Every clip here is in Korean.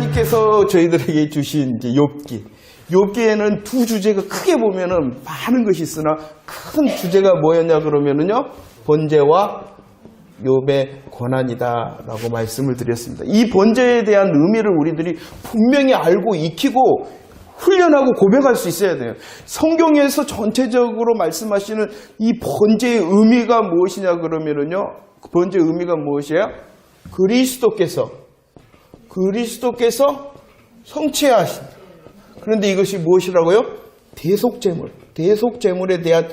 하나님께서 저희들에게 주신 이제 욥기에는 두 주제가 크게 보면은 많은 것이 있으나 큰 주제가 뭐였냐 그러면은요, 번제와 욥의 고난이다라고 말씀을 드렸습니다. 이 번제에 대한 의미를 우리들이 분명히 알고 익히고 훈련하고 고백할 수 있어야 돼요. 성경에서 전체적으로 말씀하시는 이 번제의 의미가 무엇이냐 그러면은요, 번제의 의미가 무엇이에요? 그리스도께서 성취하신다. 그런데 이것이 무엇이라고요? 대속제물에 대한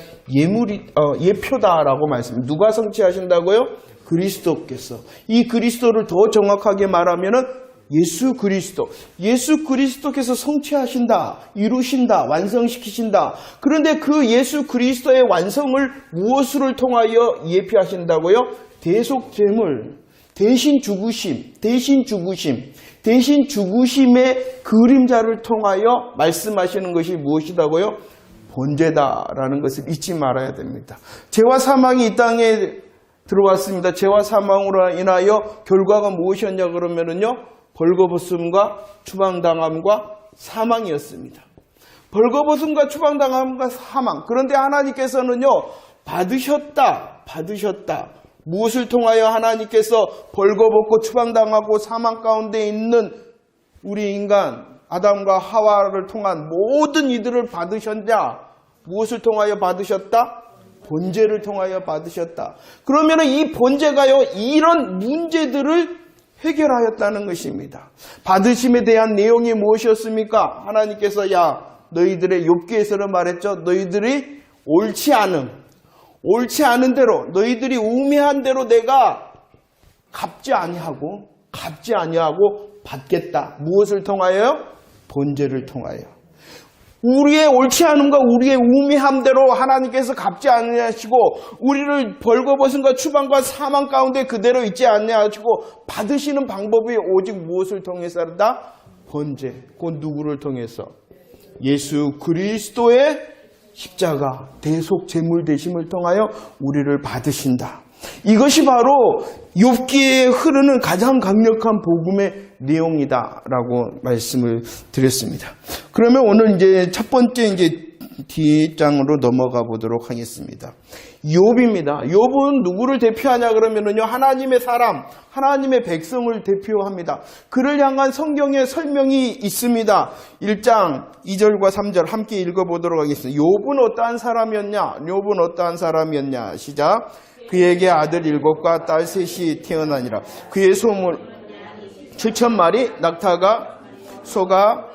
예표다라고 말씀합니다. 누가 성취하신다고요? 그리스도께서. 이 그리스도를 더 정확하게 말하면은 예수 그리스도께서 성취하신다, 이루신다, 완성시키신다. 그런데 그 예수 그리스도의 완성을 무엇을 통하여 예표하신다고요? 대속제물, 대신 죽으심의 그림자를 통하여 말씀하시는 것이 무엇이다고요? 번제다라는 것을 잊지 말아야 됩니다. 죄와 사망이 이 땅에 들어왔습니다. 죄와 사망으로 인하여 결과가 무엇이었냐 그러면은요, 벌거벗음과 추방당함과 사망이었습니다. 벌거벗음과 추방당함과 사망. 그런데 하나님께서는요, 받으셨다. 무엇을 통하여 하나님께서 벌거벗고 추방당하고 사망 가운데 있는 우리 인간 아담과 하와를 통한 모든 이들을 받으셨냐? 무엇을 통하여 받으셨다? 번제를 통하여 받으셨다. 그러면 이 번제가요, 이런 문제들을 해결하였다는 것입니다. 받으심에 대한 내용이 무엇이었습니까? 하나님께서 너희들의 욥기에서는 말했죠. 너희들이 옳지 않은 대로, 너희들이 우매한 대로 내가 갚지 아니하고 받겠다. 무엇을 통하여요? 번제를 통하여. 우리의 옳지 않음과 우리의 우매함대로 하나님께서 갚지 아니하시고 우리를 벌거벗음과 추방과 사망 가운데 그대로 있지 아니하시고 받으시는 방법이 오직 무엇을 통해서다? 번제. 그건 누구를 통해서? 예수 그리스도의 십자가, 대속 제물 되심을 통하여 우리를 받으신다. 이것이 바로 욥기에 흐르는 가장 강력한 복음의 내용이다라고 말씀을 드렸습니다. 그러면 오늘 이제 첫 번째 뒷장으로 넘어가 보도록 하겠습니다. 욥입니다. 욥은 누구를 대표하냐 그러면은요, 하나님의 사람, 하나님의 백성을 대표합니다. 그를 향한 성경의 설명이 있습니다. 1장 2절과 3절 함께 읽어보도록 하겠습니다. 욥은 어떠한 사람이었냐? 시작. 그에게 아들 7과 딸 3이 태어나니라. 그의 소물 7,000마리, 낙타가, 소가,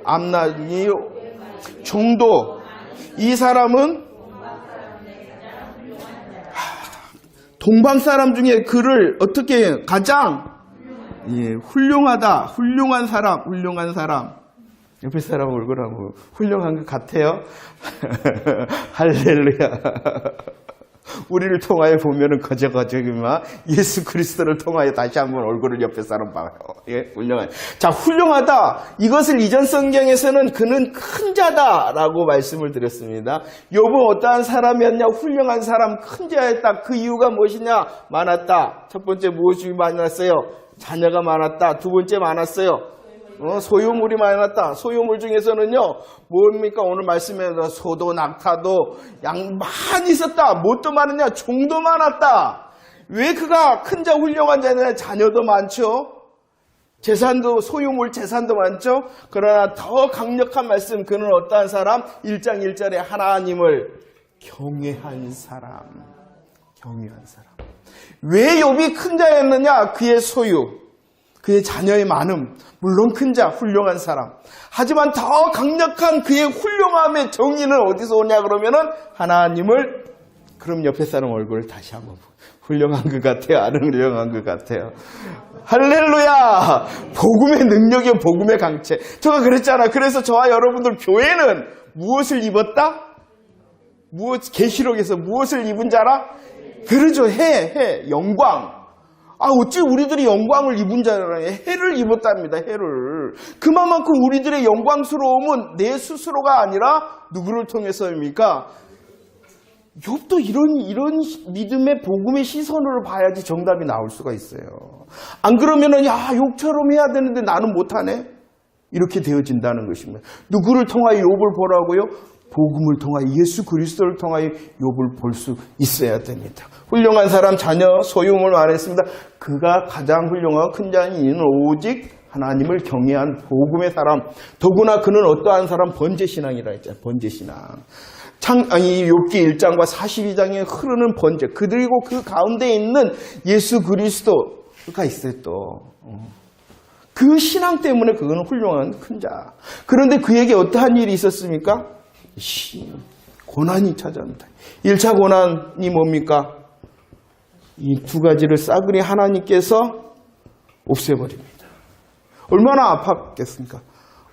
암나니, 종도. 이 사람은 동방 사람 중에 그를 어떻게 가장 훌륭한 사람. 옆에 사람 얼굴하고 훌륭한 것 같아요. 할렐루야. 우리를 통하여 보면은 거저거저기만 예수 그리스도를 통하여 다시 한번 얼굴을 옆에 사람 봐요. 훌륭한. 자, 훌륭하다. 이것을 이전 성경에서는 그는 큰 자다라고 말씀을 드렸습니다. 욥은 어떠한 사람이었냐? 훌륭한 사람, 큰 자였다. 그 이유가 무엇이냐? 많았다. 첫 번째 무엇이 많았어요? 자녀가 많았다. 두 번째 많았어요. 소유물이 많았다. 소유물 중에서는요, 뭡니까? 오늘 말씀에서 소도 낙타도 양 많이 있었다. 뭣도 많으냐? 종도 많았다. 왜 그가 큰 자 훌륭한 자냐? 자녀도 많죠. 소유물 재산도 많죠. 그러나 더 강력한 말씀, 그는 어떠한 사람? 1장 1절에 하나님을 경외한 사람. 왜 욥이 큰 자였느냐? 그의 소유, 그의 자녀의 많음, 물론 큰 자, 훌륭한 사람. 하지만 더 강력한 그의 훌륭함의 정의는 어디서 오냐 그러면은 하나님을, 그럼 옆에 사람 얼굴을 다시 한번 보고, 훌륭한 것 같아요? 안 훌륭한 것 같아요? 할렐루야! 복음의 능력이요, 복음의 강체. 제가 그랬잖아. 그래서 저와 여러분들 교회는 무엇을 입었다? 계시록에서 무엇을 입은 자라? 그러죠. 영광. 어찌 우리들이 영광을 입은 자라요? 해를 입었답니다. 해를. 그만큼 우리들의 영광스러움은 내 스스로가 아니라 누구를 통해서입니까? 욥도 이런 믿음의 복음의 시선으로 봐야지 정답이 나올 수가 있어요. 안 그러면은 야 욕처럼 해야 되는데 나는 못하네. 이렇게 되어진다는 것입니다. 누구를 통하여 욥을 보라고요? 복음을 통하여 예수 그리스도를 통하여 욥을 볼 수 있어야 됩니다. 훌륭한 사람 자녀 소유물 말했습니다. 그가 가장 훌륭하고 큰 자는 오직 하나님을 경외한 복음의 사람. 더구나 그는 어떠한 사람? 번제신앙이라 했잖아요. 번제신앙. 욥기 1장과 42장에 흐르는 번제. 그리고 그 가운데 있는 예수 그리스도가 있어요 또. 그 신앙 때문에 그거는 훌륭한 큰 자. 그런데 그에게 어떠한 일이 있었습니까? 고난이 찾아옵니다. 1차 고난이 뭡니까? 이 두 가지를 싸그리 하나님께서 없애버립니다. 얼마나 아팠겠습니까?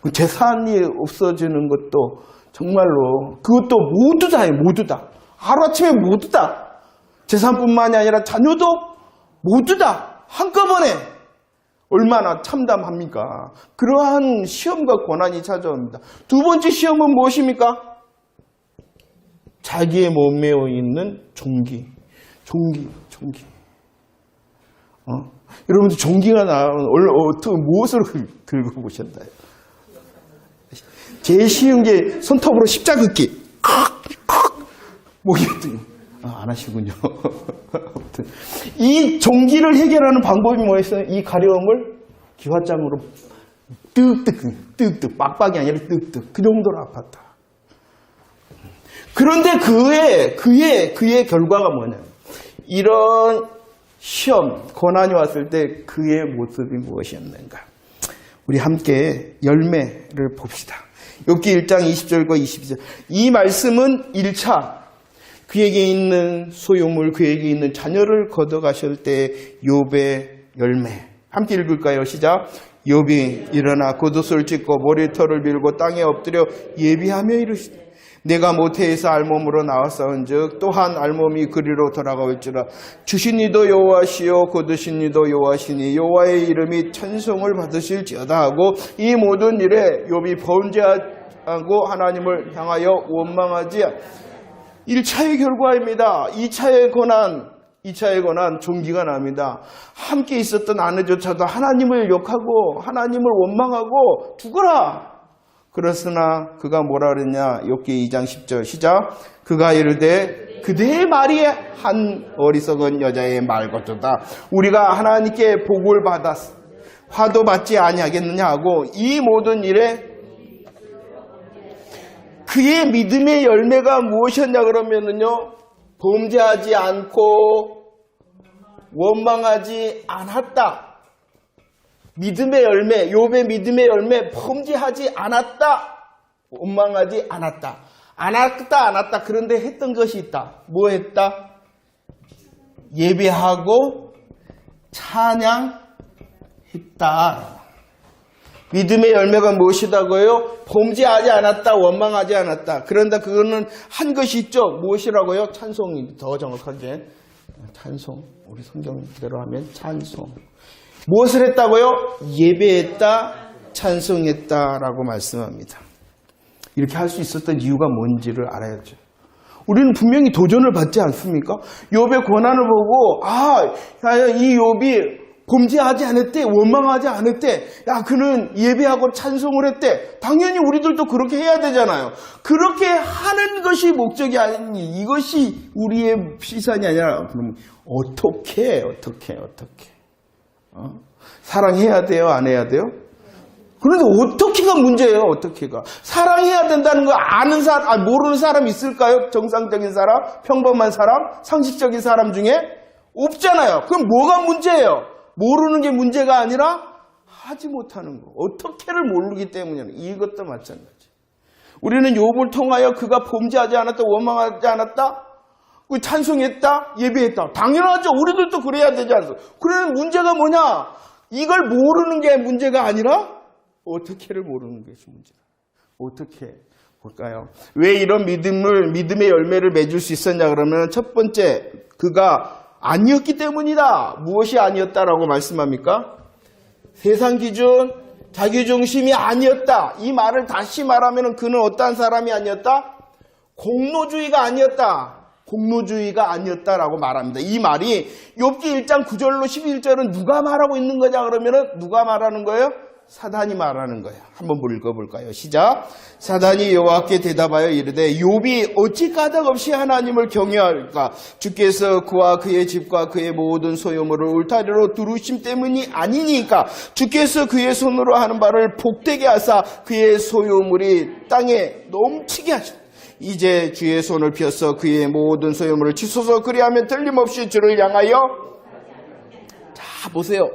그 재산이 없어지는 것도 정말로 그것도 모두 다예요. 모두 다. 하루아침에 모두 다. 재산뿐만이 아니라 자녀도 모두 다 한꺼번에 얼마나 참담합니까? 그러한 시험과 고난이 찾아옵니다. 두 번째 시험은 무엇입니까? 자기의 몸매에 있는 종기. 여러분들 종기가 나오면 어떻게 무엇으로 긁어보셨나요? 제일 쉬운 게 손톱으로 십자 긋기. 목이 안 하시군요. 아무튼 이 종기를 해결하는 방법이 뭐였어요? 이 가려움을 기와장으로 뜩뜩 빡빡이 아니라 뜩뜩 그 정도로 아팠다. 그런데 그의 결과가 뭐냐면 이런 시험, 고난이 왔을 때 그의 모습이 무엇이었는가? 우리 함께 열매를 봅시다. 욥기 1장 20절과 22절. 이 말씀은 1차 그에게 있는 소유물, 그에게 있는 자녀를 걷어가실 때 욥의 열매. 함께 읽을까요? 시작. 욥이 일어나 겉옷을 찢고 머리털을 밀고 땅에 엎드려 예비하며 이르시되 내가 모태에서 알몸으로 나왔사온즉 또한 알몸이 그리로 돌아가올지라. 주신 이도 여호와시요 거두신 이도 여호와시니 여호와의 이름이 찬송을 받으실지어다 하고 이 모든 일에 욥이 범죄하고 하나님을 향하여 원망하지 1차의 결과입니다. 2차의 고난 종기가 납니다. 함께 있었던 아내조차도 하나님을 욕하고 하나님을 원망하고 죽어라. 그러으나 그가 뭐라 그랬냐? 욥기 2장 10절 시작. 그가 이르되 그대의 말이 한 어리석은 여자의 말 같도다. 우리가 하나님께 복을 받았어 화도 받지 아니하겠느냐 하고 이 모든 일에 그의 믿음의 열매가 무엇이었냐 그러면은요, 범죄하지 않고 원망하지 않았다. 믿음의 열매, 욥의 믿음의 열매, 범죄하지 않았다. 원망하지 않았다. 않았다. 그런데 했던 것이 있다. 뭐 했다? 예배하고 찬양했다. 믿음의 열매가 무엇이다고요? 범죄하지 않았다. 원망하지 않았다. 그런데 그거는 한 것이 있죠. 무엇이라고요? 찬송이 더 정확하게. 찬송. 우리 성경대로 하면 찬송. 무엇을 했다고요? 예배했다, 찬송했다라고 말씀합니다. 이렇게 할 수 있었던 이유가 뭔지를 알아야죠. 우리는 분명히 도전을 받지 않습니까? 욥의 고난을 보고 이 욥이 범죄하지 않았대, 원망하지 않았대, 그는 예배하고 찬송을 했대. 당연히 우리들도 그렇게 해야 되잖아요. 그렇게 하는 것이 목적이 아니니 이것이 우리의 시선이 아니라 그럼 어떻게 사랑해야 돼요? 안 해야 돼요? 그런데 어떻게가 문제예요? 어떻게가. 사랑해야 된다는 거 아는 사람, 모르는 사람 있을까요? 정상적인 사람, 평범한 사람, 상식적인 사람 중에 없잖아요. 그럼 뭐가 문제예요? 모르는 게 문제가 아니라 하지 못하는 거. 어떻게를 모르기 때문이에요. 이것도 마찬가지. 우리는 욥을 통하여 그가 범죄하지 않았다, 원망하지 않았다, 찬송했다, 예배했다. 당연하죠. 우리들도 그래야 되지 않습니까? 그러면 문제가 뭐냐? 이걸 모르는 게 문제가 아니라 어떻게를 모르는 것이 문제다. 어떻게 볼까요? 왜 이런 믿음의 열매를 맺을 수 있었냐 그러면 첫 번째, 그가 아니었기 때문이다. 무엇이 아니었다라고 말씀합니까? 세상 기준, 자기 중심이 아니었다. 이 말을 다시 말하면 그는 어떠한 사람이 아니었다? 공로주의가 아니었다. 공로주의가 아니었다라고 말합니다. 이 말이 욥기 1장 9절로 11절은 누가 말하고 있는 거냐 그러면은 누가 말하는 거예요? 사단이 말하는 거예요. 한번 읽어볼까요? 시작. 사단이 여호와께 대답하여 이르되 욥이 어찌 까닭 없이 하나님을 경외할까? 주께서 그와 그의 집과 그의 모든 소유물을 울타리로 두르심 때문이 아니니까 주께서 그의 손으로 하는 바를 복되게 하사 그의 소유물이 땅에 넘치게 하시오. 이제 주의 손을 펴서 그의 모든 소유물을 치소서. 그리하면 틀림없이 주를 향하여 자 보세요.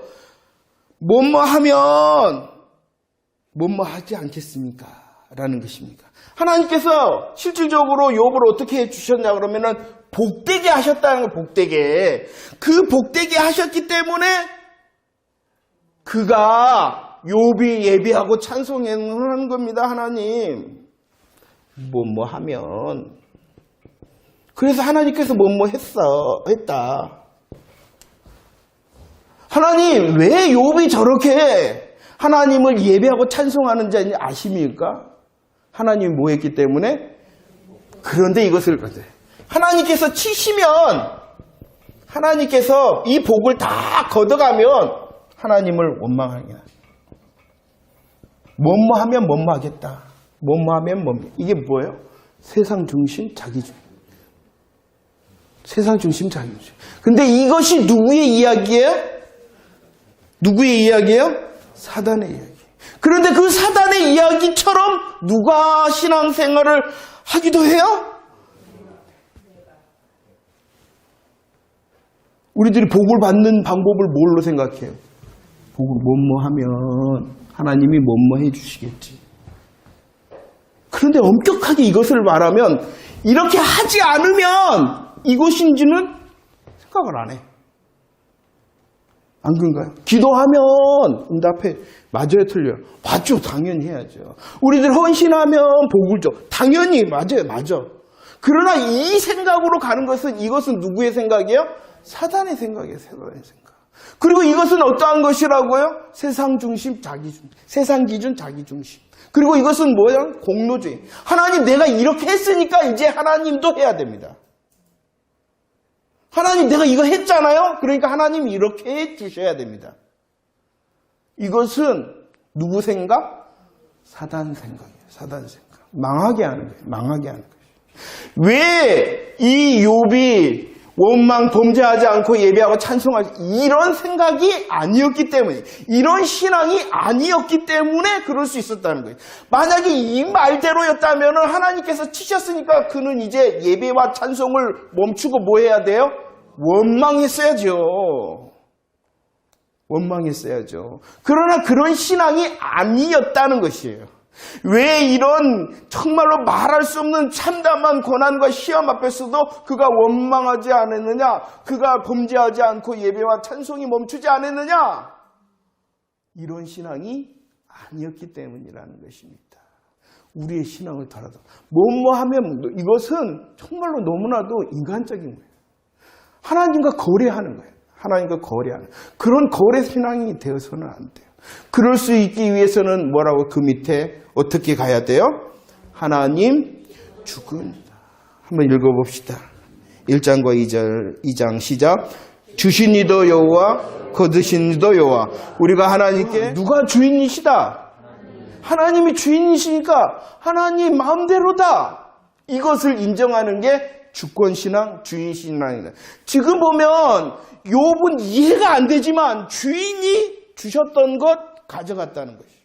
뭐뭐 하면 뭐뭐 하지 않겠습니까? 라는 것입니다. 하나님께서 실질적으로 욥을 어떻게 해주셨냐 그러면은 복되게 하셨다는 거예요. 복되게. 그 복되게 하셨기 때문에 그가 욥이 예배하고 찬송하는 겁니다. 하나님 뭐뭐 하면 그래서 하나님께서 뭐뭐 했다. 하나님 왜 욥이 저렇게 하나님을 예배하고 찬송하는지 아십니까? 하나님이 뭐 했기 때문에? 그런데 이것을 하나님께서 치시면 하나님께서 이 복을 다 걷어가면 하나님을 원망하게 합니다. 뭐뭐 하면 뭐뭐 하겠다. 뭐뭐 하면 뭐뭐. 이게 뭐예요? 세상 중심 자기주의. 세상 중심 자기주의. 근데 이것이 누구의 이야기예요? 누구의 이야기예요? 사단의 이야기. 그런데 그 사단의 이야기처럼 누가 신앙생활을 하기도 해요? 우리들이 복을 받는 방법을 뭘로 생각해요? 복을 뭐뭐 하면 하나님이 뭐뭐 해주시겠지. 그런데 엄격하게 이것을 말하면 이렇게 하지 않으면 이것인지는 생각을 안 해. 안 그런가요? 기도하면 응답해. 맞아요, 틀려요? 맞죠, 당연히 해야죠. 우리들 헌신하면 복을 줘. 당연히 맞아요, 맞아. 그러나 이 생각으로 가는 것은 이것은 누구의 생각이에요? 사단의 생각이에요, 사단의 생각. 그리고 이것은 어떠한 것이라고요? 세상 중심, 자기 중심. 세상 기준, 자기 중심. 그리고 이것은 뭐예요? 공로주의. 하나님 내가 이렇게 했으니까 이제 하나님도 해야 됩니다. 하나님 내가 이거 했잖아요. 그러니까 하나님 이렇게 해주셔야 됩니다. 이것은 누구 생각? 사단 생각이에요. 사단 생각. 망하게 하는 거예요. 망하게 하는 거예요. 왜 이 욥이 원망 범죄하지 않고 예배하고 찬송하지 이런 생각이 아니었기 때문에 이런 신앙이 아니었기 때문에 그럴 수 있었다는 거예요. 만약에 이 말대로였다면 하나님께서 치셨으니까 그는 이제 예배와 찬송을 멈추고 뭐 해야 돼요? 원망했어야죠. 원망했어야죠. 그러나 그런 신앙이 아니었다는 것이에요. 왜 이런 정말로 말할 수 없는 참담한 고난과 시험 앞에서도 그가 원망하지 않았느냐? 그가 범죄하지 않고 예배와 찬송이 멈추지 않았느냐? 이런 신앙이 아니었기 때문이라는 것입니다. 우리의 신앙을 더라도 뭐뭐 하면 이것은 정말로 너무나도 인간적인 거예요. 하나님과 거래하는 거예요. 하나님과 거래하는 그런 거래 신앙이 되어서는 안 돼요. 그럴 수 있기 위해서는 뭐라고 그 밑에 어떻게 가야 돼요? 하나님 죽은 한번 읽어봅시다. 1장과 2장 시작. 주신 이도 여호와 거두신 이도 여호와. 우리가 하나님께 누가 주인이시다? 하나님이 주인이시니까 하나님 마음대로다. 이것을 인정하는 게 주권신앙, 주인신앙이다. 지금 보면 욥은 이해가 안 되지만 주인이 주셨던 것 가져갔다는 것이.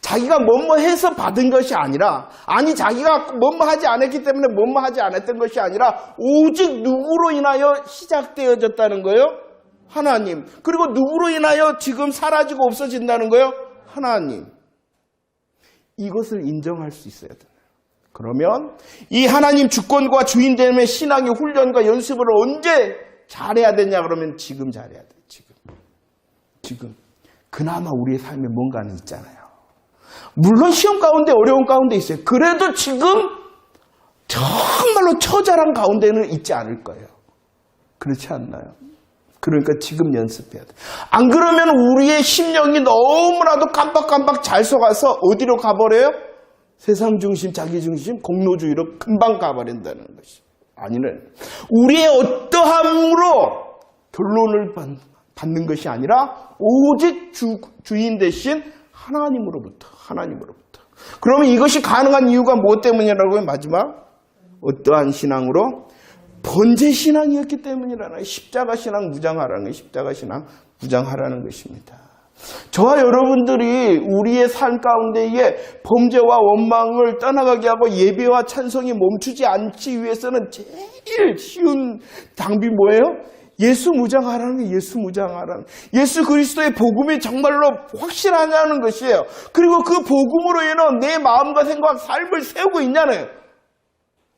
자기가 뭐뭐 해서 받은 것이 아니라 아니 자기가 뭐뭐 하지 않았기 때문에 뭐뭐 하지 않았던 것이 아니라 오직 누구로 인하여 시작되어졌다는 거예요? 하나님. 그리고 누구로 인하여 지금 사라지고 없어진다는 거예요? 하나님. 이것을 인정할 수 있어야 돼요. 그러면 이 하나님 주권과 주인됨의 신앙의 훈련과 연습을 언제 잘해야 되냐 그러면 지금 잘해야 돼요. 지금. 그나마 우리의 삶에 뭔가는 있잖아요. 물론 시험 가운데 어려운 가운데 있어요. 그래도 지금 정말로 처절한 가운데는 있지 않을 거예요. 그렇지 않나요? 그러니까 지금 연습해야 돼. 안 그러면 우리의 심령이 너무나도 깜빡깜빡 잘 속아서 어디로 가버려요? 세상 중심, 자기 중심, 공로주의로 금방 가버린다는 것이. 아니는 우리의 어떠함으로 결론을 받는 것이 아니라 오직 주인 되신 하나님으로부터. 그러면 이것이 가능한 이유가 무엇 때문이라고요? 마지막 어떠한 신앙으로? 번제 신앙이었기 때문이라는 십자가 신앙 무장하라는 거예요. 십자가 신앙 무장하라는 것입니다. 저와 여러분들이 우리의 삶 가운데에 범죄와 원망을 떠나가게 하고 예배와 찬송이 멈추지 않기 위해서는 제일 쉬운 방법이 뭐예요? 예수 무장하라는 거예요. 예수 무장하라는. 예수 그리스도의 복음이 정말로 확실하냐는 것이에요. 그리고 그 복음으로 인한 내 마음과 생각, 삶을 세우고 있냐는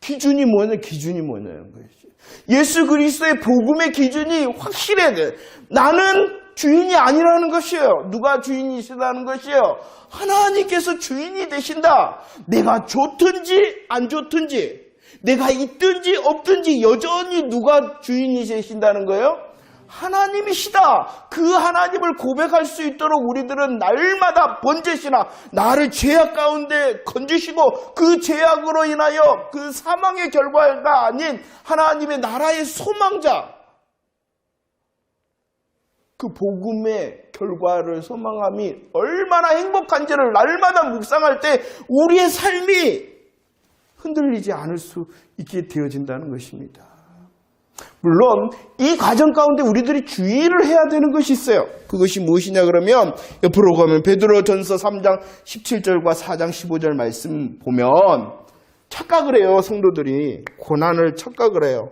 기준이 뭐냐는 것이죠. 예수 그리스도의 복음의 기준이 확실해야 돼요. 나는 주인이 아니라는 것이에요. 누가 주인이시다는 것이에요. 하나님께서 주인이 되신다. 내가 좋든지 안 좋든지, 내가 있든지 없든지 여전히 누가 주인이 되신다는 거예요? 하나님이시다. 그 하나님을 고백할 수 있도록 우리들은 날마다 번제시나 나를 죄악 가운데 건지시고 그 죄악으로 인하여 그 사망의 결과가 아닌 하나님의 나라의 소망자, 그 복음의 결과를 소망함이 얼마나 행복한지를 날마다 묵상할 때 우리의 삶이 흔들리지 않을 수 있게 되어진다는 것입니다. 물론 이 과정 가운데 우리들이 주의를 해야 되는 것이 있어요. 그것이 무엇이냐 그러면 옆으로 가면 베드로전서 3장 17절과 4장 15절 말씀 보면 착각을 해요. 성도들이 고난을 착각을 해요.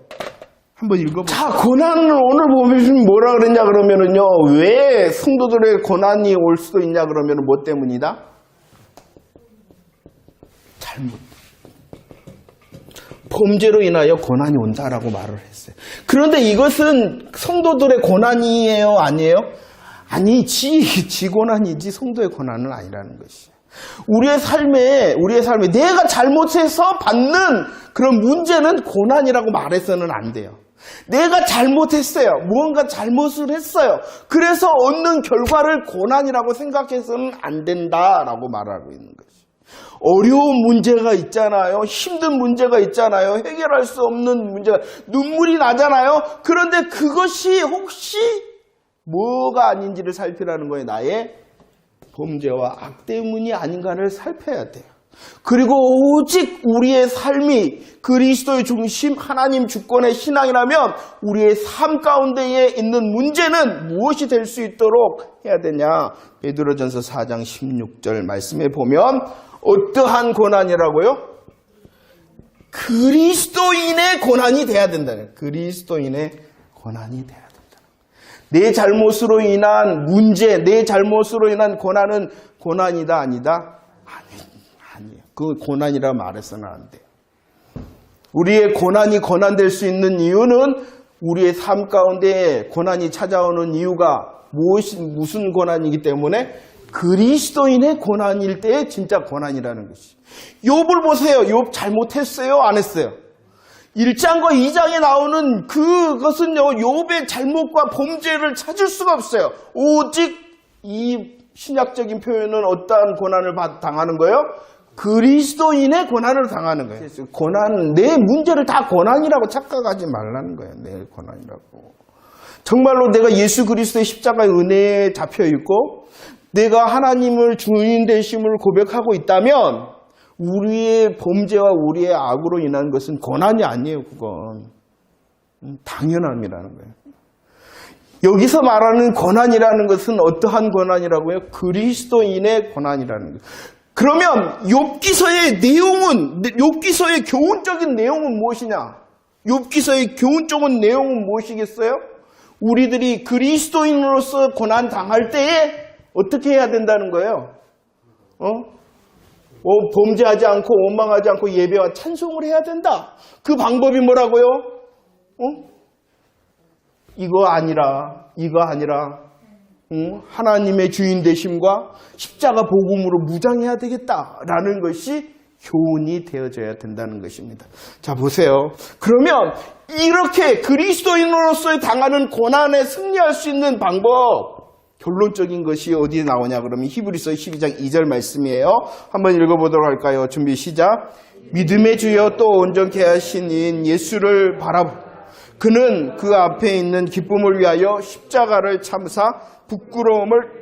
한번 읽어보세요. 자, 고난을 오늘 보면 뭐라 그랬냐 그러면은요, 왜 성도들의 고난이 올 수도 있냐 그러면은 뭐 때문이다? 잘못. 범죄로 인하여 고난이 온다라고 말을 했어요. 그런데 이것은 성도들의 고난이에요? 아니에요? 아니, 지 고난이지 성도의 고난은 아니라는 것이에요. 우리의 삶에 내가 잘못해서 받는 그런 문제는 고난이라고 말해서는 안 돼요. 내가 잘못했어요. 무언가 잘못을 했어요. 그래서 얻는 결과를 고난이라고 생각해서는 안 된다라고 말하고 있는 것이에요. 어려운 문제가 있잖아요. 힘든 문제가 있잖아요. 해결할 수 없는 문제가, 눈물이 나잖아요. 그런데 그것이 혹시 뭐가 아닌지를 살피라는 거예요. 나의 범죄와 악 때문이 아닌가를 살펴야 돼요. 그리고 오직 우리의 삶이 그리스도의 중심, 하나님 주권의 신앙이라면 우리의 삶 가운데에 있는 문제는 무엇이 될 수 있도록 해야 되냐? 베드로전서 4장 16절 말씀에 보면 어떠한 고난이라고요? 그리스도인의 고난이 돼야 된다는. 그리스도인의 고난이 돼야 된다. 내 잘못으로 인한 문제, 내 잘못으로 인한 고난은 고난이다 아니다? 아니에요. 그 고난이라 말해서는 안 돼요. 우리의 고난이 고난될 수 있는 이유는 우리의 삶 가운데 고난이 찾아오는 이유가 무슨 고난이기 때문에 그리스도인의 고난일 때의 진짜 고난이라는 것이. 욥을 보세요. 욥 잘못했어요? 안 했어요? 1장과 2장에 나오는 그것은요, 욥의 잘못과 범죄를 찾을 수가 없어요. 오직 이 신약적인 표현은 어떠한 고난을 당하는 거예요? 그리스도인의 고난을 당하는 거예요. 고난, 내 문제를 다 고난이라고 착각하지 말라는 거예요. 내 고난이라고. 정말로 내가 예수 그리스도의 십자가의 은혜에 잡혀 있고 내가 하나님을 주인 되심을 고백하고 있다면 우리의 범죄와 우리의 악으로 인한 것은 고난이 아니에요. 그건 당연함이라는 거예요. 여기서 말하는 고난이라는 것은 어떠한 고난이라고요? 그리스도인의 고난이라는 거예요. 그러면 욥기서의 내용은, 욥기서의 교훈적인 내용은 무엇이냐? 욥기서의 교훈적인 내용은 무엇이겠어요? 우리들이 그리스도인으로서 고난 당할 때에 어떻게 해야 된다는 거예요? 범죄하지 않고 원망하지 않고 예배와 찬송을 해야 된다. 그 방법이 뭐라고요? 이거 아니라 하나님의 주인 되심과 십자가 복음으로 무장해야 되겠다라는 것이 교훈이 되어져야 된다는 것입니다. 자, 보세요. 그러면 이렇게 그리스도인으로서 당하는 고난에 승리할 수 있는 방법, 결론적인 것이 어디에 나오냐 그러면 히브리서 12장 2절 말씀이에요. 한번 읽어보도록 할까요? 준비 시작. 믿음의 주여 또 온전케 하신 이인 예수를 그는 그 앞에 있는 기쁨을 위하여 십자가를 참사 부끄러움을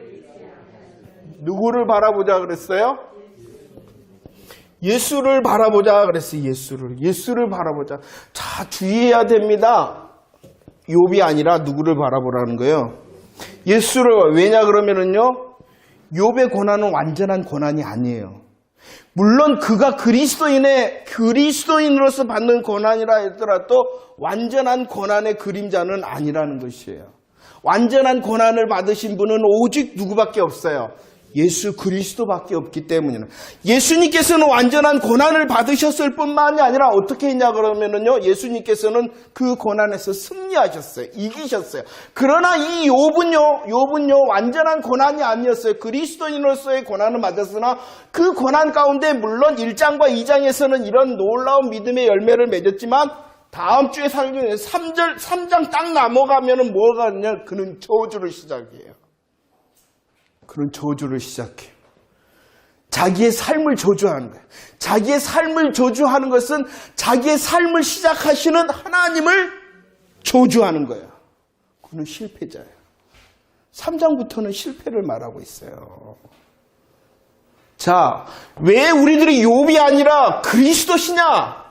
누구를 바라보자 그랬어요? 예수를 바라보자 그랬어요. 예수를 바라보자. 자, 주의해야 됩니다. 욥이 아니라 누구를 바라보라는 거예요? 예수를. 왜냐 그러면은요, 욥의 고난은 완전한 고난이 아니에요. 물론 그가 그리스도인으로서 받는 고난이라 하더라도 완전한 고난의 그림자는 아니라는 것이에요. 완전한 고난을 받으신 분은 오직 누구밖에 없어요? 예수 그리스도밖에 없기 때문이에요. 예수님께서는 완전한 고난을 받으셨을 뿐만이 아니라 어떻게 했냐 그러면은요, 예수님께서는 그 고난에서 승리하셨어요. 이기셨어요. 그러나 이 욥은요 완전한 고난이 아니었어요. 그리스도인으로서의 고난을 맞았으나 그 고난 가운데 물론 1장과 2장에서는 이런 놀라운 믿음의 열매를 맺었지만 다음 주에 살기는 3장 딱 넘어가면은 뭐가 있냐? 그는 저주를 시작해요. 그런 저주를 시작해요. 자기의 삶을 저주하는 거예요. 자기의 삶을 저주하는 것은 자기의 삶을 시작하시는 하나님을 저주하는 거예요. 그는 실패자예요. 3장부터는 실패를 말하고 있어요. 자, 왜 우리들이 욥이 아니라 그리스도시냐?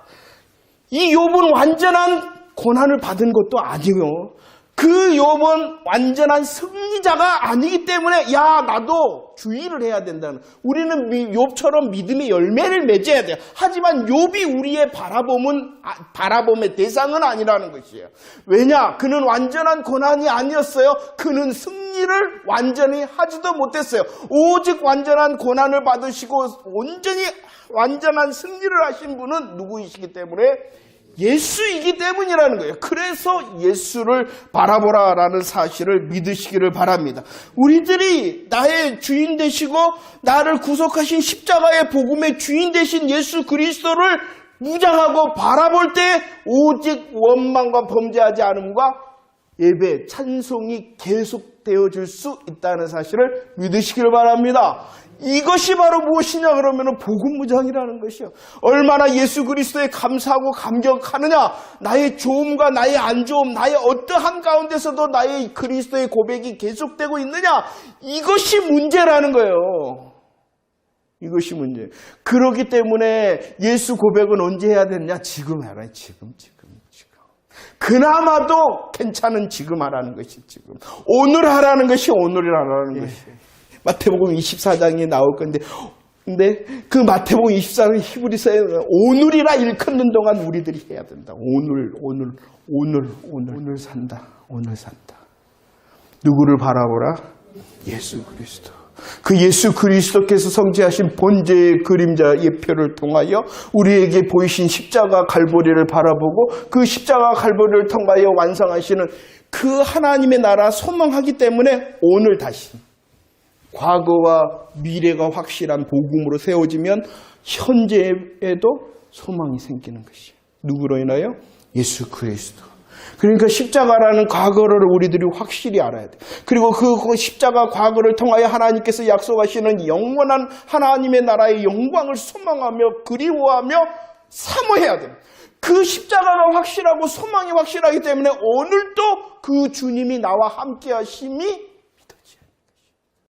이 욥은 완전한 고난을 받은 것도 아니고요. 그 욥은 완전한 승리자가 아니기 때문에 나도 주의를 해야 된다는. 우리는 욥처럼 믿음의 열매를 맺어야 돼요. 하지만 욥이 우리의 바라봄의 대상은 아니라는 것이에요. 왜냐? 그는 완전한 고난이 아니었어요. 그는 승리를 완전히 하지도 못했어요. 오직 완전한 고난을 받으시고 온전히 완전한 승리를 하신 분은 누구이시기 때문에? 예수이기 때문이라는 거예요. 그래서 예수를 바라보라라는 사실을 믿으시기를 바랍니다. 우리들이 나의 주인 되시고 나를 구속하신 십자가의 복음의 주인 되신 예수 그리스도를 무장하고 바라볼 때 오직 원망과 범죄하지 않음과 예배, 찬송이 계속되어질 수 있다는 사실을 믿으시기를 바랍니다. 이것이 바로 무엇이냐 그러면 복음무장이라는 것이요. 얼마나 예수 그리스도에 감사하고 감격하느냐. 나의 좋음과 나의 안 좋음, 나의 어떠한 가운데서도 나의 그리스도의 고백이 계속되고 있느냐. 이것이 문제라는 거예요. 이것이 문제. 그렇기 때문에 예수 고백은 언제 해야 되느냐? 지금 해라. 지금. 그나마도 괜찮은 지금 하라는 것이 지금. 오늘 하라는 것이 오늘이라는 것이에요. 마태복음 24장에 나올 건데, 근데 그 마태복음 24장 히브리서에 오늘이라 일컫는 동안 우리들이 해야 된다. 오늘 산다. 누구를 바라보라? 예수 그리스도. 그 예수 그리스도께서 성취하신 본제의 그림자 예표를 통하여 우리에게 보이신 십자가 갈보리를 바라보고 그 십자가 갈보리를 통하여 완성하시는 그 하나님의 나라 소망하기 때문에 오늘 다시 과거와 미래가 확실한 복음으로 세워지면 현재에도 소망이 생기는 것이에요. 누구로 인하여? 예수 그리스도. 그러니까 십자가라는 과거를 우리들이 확실히 알아야 돼요. 그리고 그 십자가 과거를 통하여 하나님께서 약속하시는 영원한 하나님의 나라의 영광을 소망하며 그리워하며 사모해야 돼요. 그 십자가가 확실하고 소망이 확실하기 때문에 오늘도 그 주님이 나와 함께 하심이